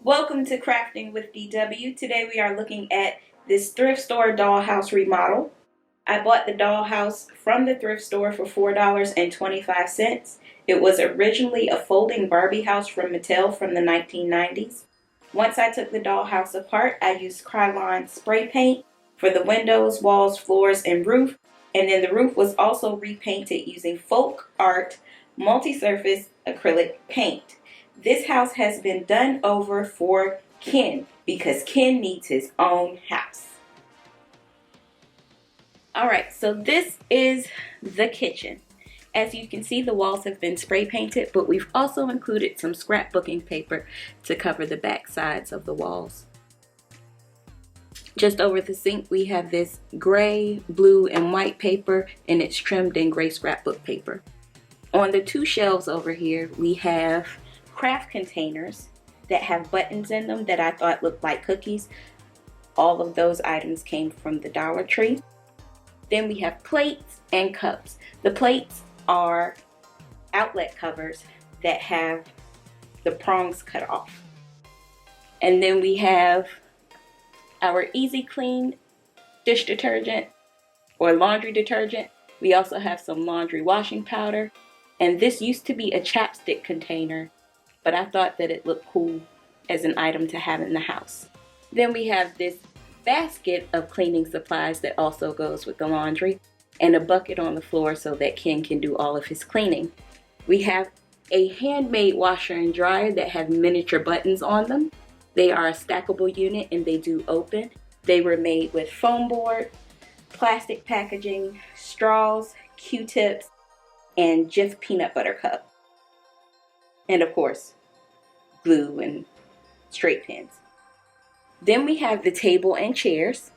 Welcome to Crafting with DW. Today we are looking at this thrift store dollhouse remodel. I bought the dollhouse from the thrift store for $4.25. It was originally a folding Barbie house from Mattel from the 1990s. Once I took the dollhouse apart, I used Krylon spray paint for the windows, walls, floors, and roof. And then the roof was also repainted using folk art multi-surface acrylic paint. This house has been done over for Ken because Ken needs his own house. Alright, so this is the kitchen. As you can see, the walls have been spray painted, but we've also included some scrapbooking paper to cover the back sides of the walls. Just over the sink, we have this gray, blue, and white paper, and it's trimmed in gray scrapbook paper. On the two shelves over here, we have craft containers that have buttons in them that I thought looked like cookies. All of those items came from the Dollar Tree. Then we have plates and cups. The plates are outlet covers that have the prongs cut off. And then we have our Easy Clean dish detergent or laundry detergent. We also have some laundry washing powder. And this used to be a chapstick container, but I thought that it looked cool as an item to have in the house. Then we have this basket of cleaning supplies that also goes with the laundry, and a bucket on the floor so that Ken can do all of his cleaning. We have a handmade washer and dryer that have miniature buttons on them. They are a stackable unit and they do open. They were made with foam board, plastic packaging, straws, Q-tips, and Jif peanut butter cup. And of course, glue and straight pins. Then we have the table and chairs.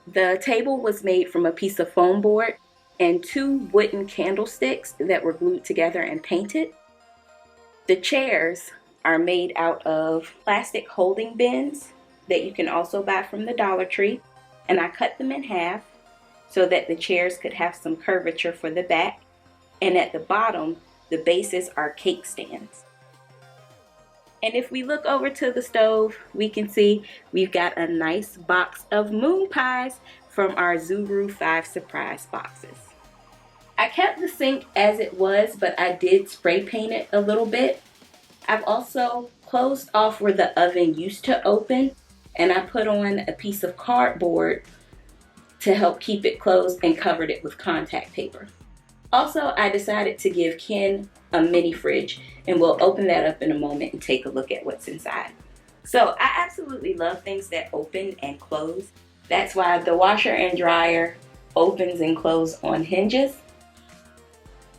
The table was made from a piece of foam board and two wooden candlesticks that were glued together and painted. The chairs are made out of plastic holding bins that you can also buy from the Dollar Tree, and I cut them in half so that the chairs could have some curvature for the back, and at the bottom the bases are cake stands. And if we look over to the stove, we can see we've got a nice box of moon pies from our Zuru 5 surprise boxes. I kept the sink as it was, but I did spray paint it a little bit. I've also closed off where the oven used to open, and I put on a piece of cardboard to help keep it closed and covered it with contact paper. Also, I decided to give Ken a mini fridge, and we'll open that up in a moment and take a look at what's inside. So I absolutely love things that open and close. That's why the washer and dryer opens and closes on hinges.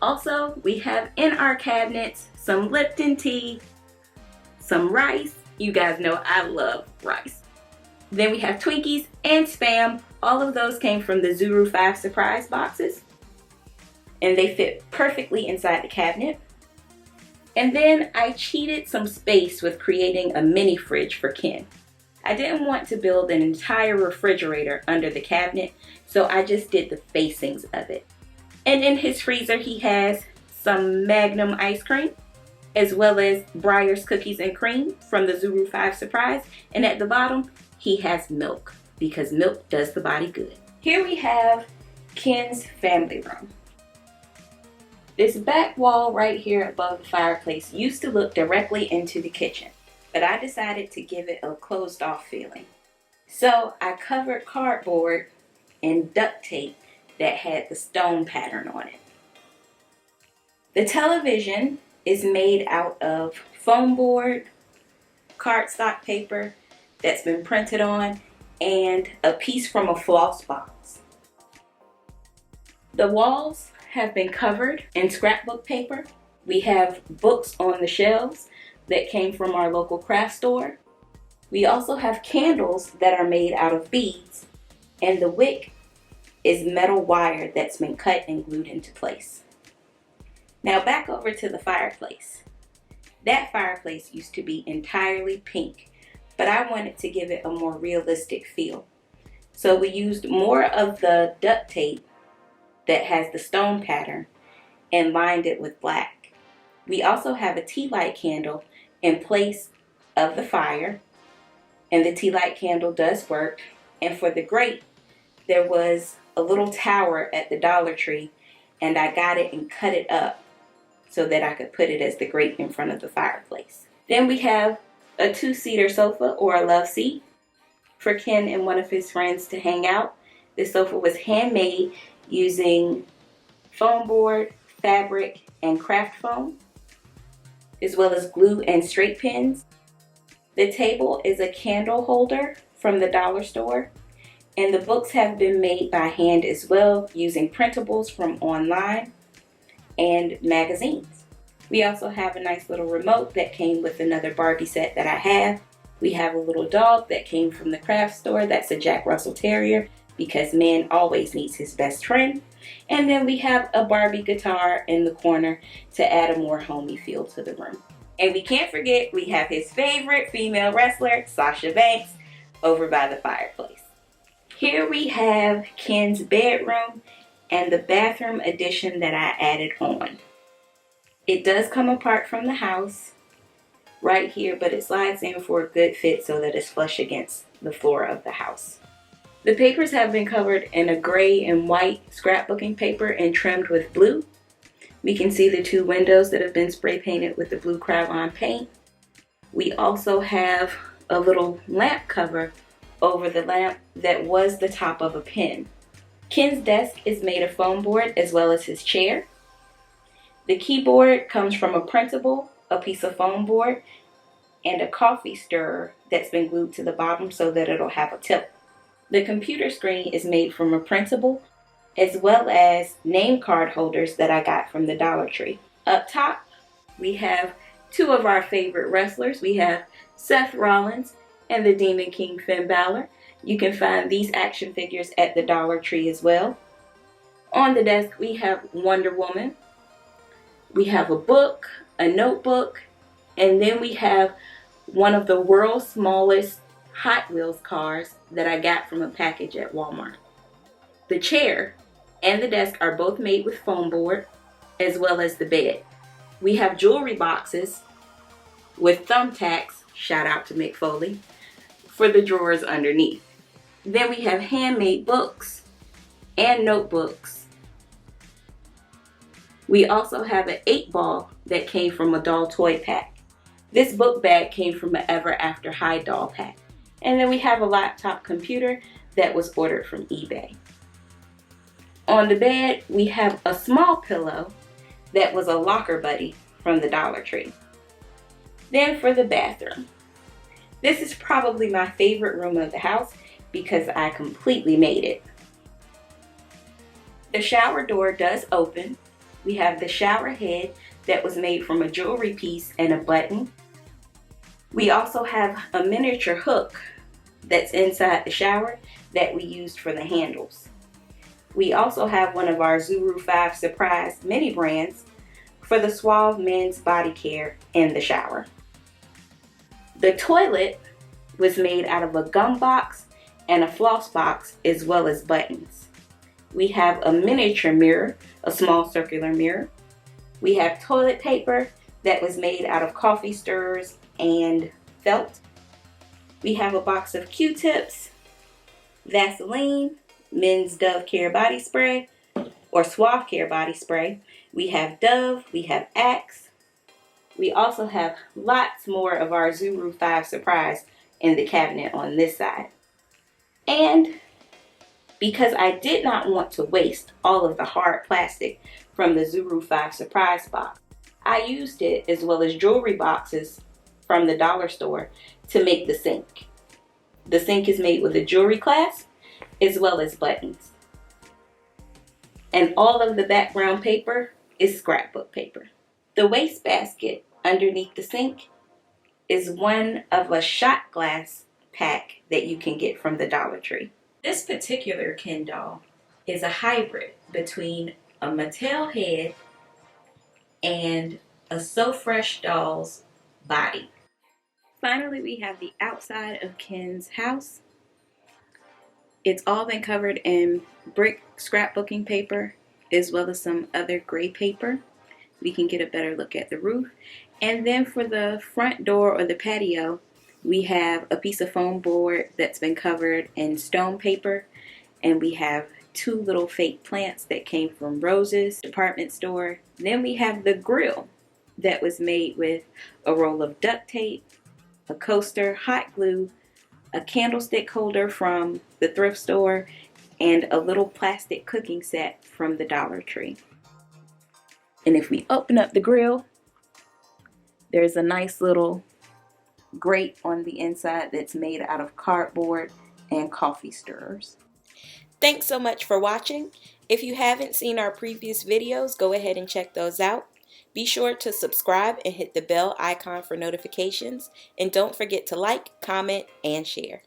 Also, we have in our cabinets some Lipton tea, some rice. You guys know I love rice. Then we have Twinkies and Spam. All of those came from the Zuru 5 surprise boxes, and they fit perfectly inside the cabinet. And then I cheated some space with creating a mini fridge for Ken. I didn't want to build an entire refrigerator under the cabinet, so I just did the facings of it. And in his freezer he has some Magnum ice cream, as well as Breyer's cookies and cream from the Zuru 5 surprise. And at the bottom he has milk, because milk does the body good. Here we have Ken's family room. This back wall right here above the fireplace used to look directly into the kitchen, but I decided to give it a closed off feeling. So I covered cardboard and duct tape that had the stone pattern on it. The television is made out of foam board, cardstock paper that's been printed on, and a piece from a floss box. The walls have been covered in scrapbook paper. We have books on the shelves that came from our local craft store. We also have candles that are made out of beads, and the wick is metal wire that's been cut and glued into place. Now back over to the fireplace. That fireplace used to be entirely pink, but I wanted to give it a more realistic feel. So we used more of the duct tape that has the stone pattern and lined it with black. We also have a tea light candle in place of the fire, and the tea light candle does work. And for the grate, there was a little tower at the Dollar Tree, and I got it and cut it up so that I could put it as the grate in front of the fireplace. Then we have a two-seater sofa, or a love seat, for Ken and one of his friends to hang out. This sofa was handmade using foam board, fabric, and craft foam, as well as glue and straight pins. The table is a candle holder from the dollar store, and the books have been made by hand as well, using printables from online and magazines. We also have a nice little remote that came with another Barbie set that I have. We have a little dog that came from the craft store. That's a Jack Russell Terrier, because man always needs his best friend. And then we have a Barbie guitar in the corner to add a more homey feel to the room. And we can't forget, we have his favorite female wrestler, Sasha Banks, over by the fireplace. Here we have Ken's bedroom and the bathroom addition that I added on. It does come apart from the house right here, but it slides in for a good fit so that it's flush against the floor of the house. The papers have been covered in a gray and white scrapbooking paper and trimmed with blue. We can see the two windows that have been spray painted with the blue Krylon paint. We also have a little lamp cover over the lamp that was the top of a pen. Ken's desk is made of foam board, as well as his chair. The keyboard comes from a printable, a piece of foam board, and a coffee stirrer that's been glued to the bottom so that it'll have a tip. The computer screen is made from a printable, as well as name card holders that I got from the Dollar Tree. Up top, we have two of our favorite wrestlers. We have Seth Rollins and the Demon King Finn Balor. You can find these action figures at the Dollar Tree as well. On the desk, we have Wonder Woman. We have a book, a notebook, and then we have one of the world's smallest Hot Wheels cars that I got from a package at Walmart. The chair and the desk are both made with foam board, as well as the bed. We have jewelry boxes with thumbtacks, shout out to Mick Foley, for the drawers underneath. Then we have handmade books and notebooks. We also have an 8-ball that came from a doll toy pack. This book bag came from an Ever After High doll pack. And then we have a laptop computer that was ordered from eBay. On the bed, we have a small pillow that was a locker buddy from the Dollar Tree. Then for the bathroom. This is probably my favorite room of the house because I completely made it. The shower door does open. We have the shower head that was made from a jewelry piece and a button. We also have a miniature hook that's inside the shower that we used for the handles. We also have one of our Zuru 5 Surprise mini brands for the Suave men's body care in the shower. The toilet was made out of a gum box and a floss box, as well as buttons. We have a miniature mirror, a small circular mirror. We have toilet paper that was made out of coffee stirrers and felt. We have a box of Q-tips, Vaseline, men's Dove Care body spray, or Suave Care body spray. We have Dove, we have Axe. We also have lots more of our Zuru 5 Surprise in the cabinet on this side. And because I did not want to waste all of the hard plastic from the Zuru 5 Surprise box, I used it, as well as jewelry boxes from the dollar store, to make the sink. The sink is made with a jewelry clasp, as well as buttons. And all of the background paper is scrapbook paper. The wastebasket underneath the sink is one of a shot glass pack that you can get from the Dollar Tree. This particular Ken doll is a hybrid between a Mattel head and a So Fresh doll's body. Finally, we have the outside of Ken's house. It's all been covered in brick scrapbooking paper, as well as some other gray paper. We can get a better look at the roof. And then for the front door or the patio, we have a piece of foam board that's been covered in stone paper, and we have two little fake plants that came from Rose's department store. Then we have the grill that was made with a roll of duct tape, a coaster, hot glue, a candlestick holder from the thrift store, and a little plastic cooking set from the Dollar Tree. And if we open up the grill, there's a nice little grate on the inside that's made out of cardboard and coffee stirrers. Thanks so much for watching. If you haven't seen our previous videos, go ahead and check those out. Be sure to subscribe and hit the bell icon for notifications. And don't forget to like, comment, and share.